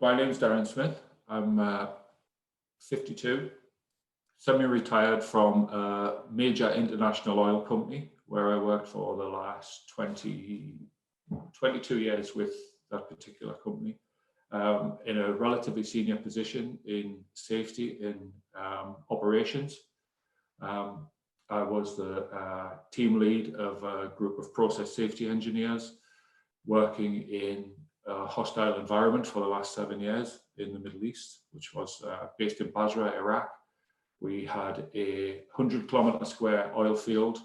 my name's Daryn Smith. I'm 52, semi-retired from a major international oil company where I worked for the last 22 years with that particular company, in a relatively senior position in safety in operations. I was the team lead of a group of process safety engineers working in a hostile environment for the last 7 years in the Middle East, which was based in Basra, Iraq. We had a 100-kilometer square oil field,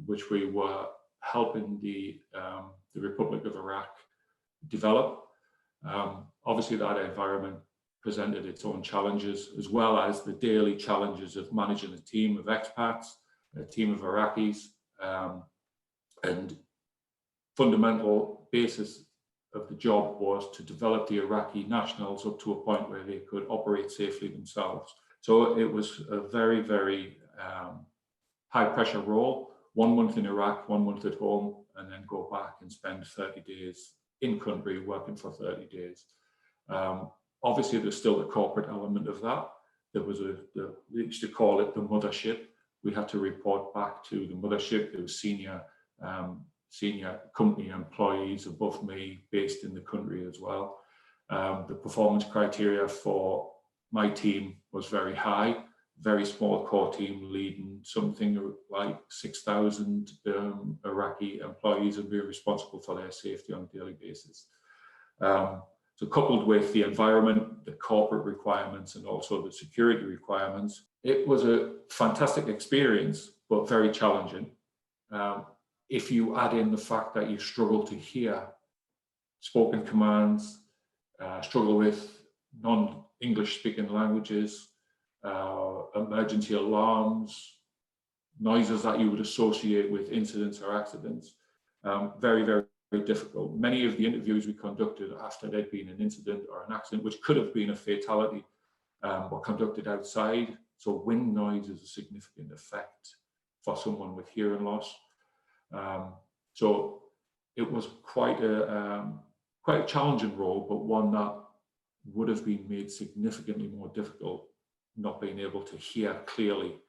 which we were helping the Republic of Iraq develop. Obviously, that environment presented its own challenges, as well as the daily challenges of managing a team of expats, a team of Iraqis, and fundamental basis of the job was to develop the Iraqi nationals up to a point where they could operate safely themselves. So it was a very, very high pressure role, 1 month in Iraq, 1 month at home, and then go back and spend 30 days in country working for 30 days. Obviously, there's still a corporate element of that. There was we used to call it the mothership. We had to report back to the mothership. There was senior company employees above me based in the country as well. The performance criteria for my team was very high, very small core team leading something like 6,000 Iraqi employees and being responsible for their safety on a daily basis. So coupled with the environment, the corporate requirements, and also the security requirements, it was a fantastic experience, but very challenging. If you add in the fact that you struggle to hear spoken commands, struggle with non-English speaking languages, emergency alarms, noises that you would associate with incidents or accidents, very, very, very difficult. Many of the interviews we conducted after there'd been an incident or an accident, which could have been a fatality, were conducted outside. So wind noise is a significant effect for someone with hearing loss. So it was quite a challenging role, but one that would have been made significantly more difficult not being able to hear clearly.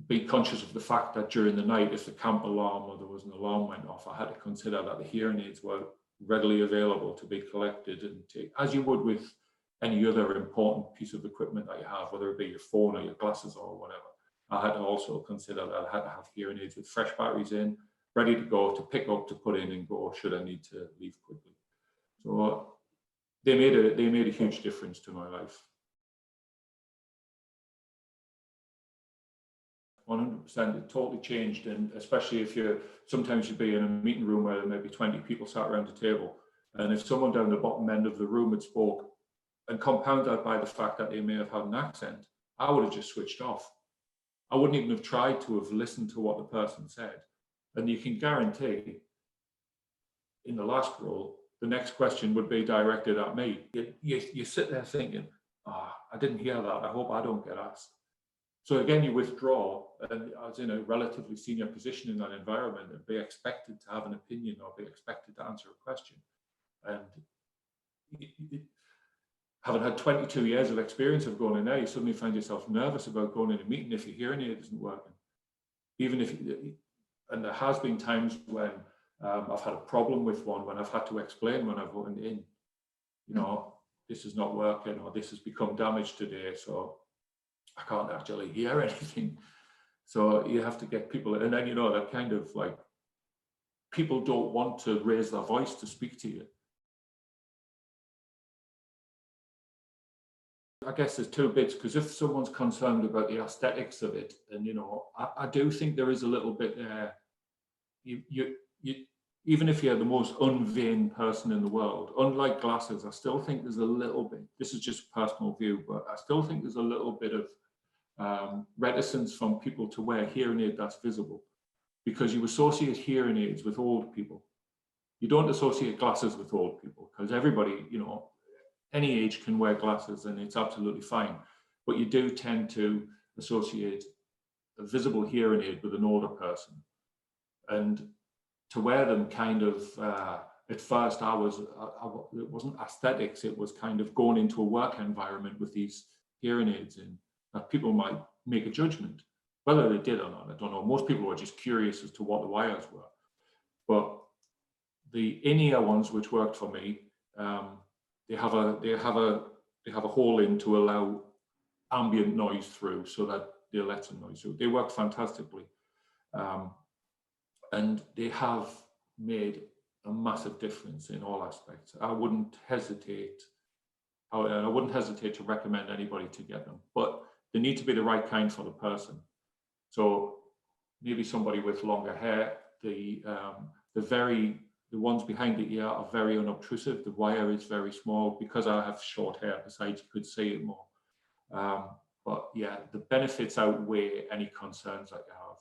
Be conscious of the fact that during the night, if the camp alarm or there was an alarm went off, I had to consider that the hearing aids were readily available to be collected and take, as you would with any other important piece of equipment that you have, whether it be your phone or your glasses or whatever. I had to also consider that I had to have hearing aids with fresh batteries in, ready to go, to pick up, to put in and go should I need to leave quickly. So they made a huge difference to my life. 100%, it totally changed, and especially if sometimes you'd be in a meeting room where there may be 20 people sat around the table, and if someone down the bottom end of the room had spoke, and compound that by the fact that they may have had an accent, I would have just switched off. I wouldn't even have tried to have listened to what the person said. And you can guarantee in the last role, the next question would be directed at me. You sit there thinking, I didn't hear that. I hope I don't get asked. So again, you withdraw, and I was in a relatively senior position in that environment and be expected to have an opinion or be expected to answer a question. And having had 22 years of experience of going in there, you suddenly find yourself nervous about going in a meeting if your hearing aid isn't working. And there has been times when I've had a problem with one, when I've had to explain when I've went in, this is not working, or this has become damaged today, so I can't actually hear anything. So you have to get people, and then that kind of like, people don't want to raise their voice to speak to you. I guess there's two bits, because if someone's concerned about the aesthetics of it, and I do think there is a little bit there. Even if you're the most unvain person in the world, unlike glasses, I still think there's a little bit, this is just a personal view, but I still think there's a little bit of reticence from people to wear hearing aid that's visible, because you associate hearing aids with old people. You don't associate glasses with old people, because everybody, any age can wear glasses and it's absolutely fine. But you do tend to associate a visible hearing aid with an older person. And to wear them kind of at first it wasn't aesthetics, it was kind of going into a work environment with these hearing aids in, that people might make a judgment. Whether they did or not, I don't know. Most people were just curious as to what the wires were. But the in-ear ones, which worked for me, they have a hole in to allow ambient noise through, so that they'll let some noise through. They work fantastically, and they have made a massive difference in all aspects. I wouldn't hesitate to recommend anybody to get them, but they need to be the right kind for the person. So maybe somebody with longer hair, the ones behind the ear are very unobtrusive. The wire is very small. Because I have short hair, besides, you could see it more. But yeah, the benefits outweigh any concerns that you have.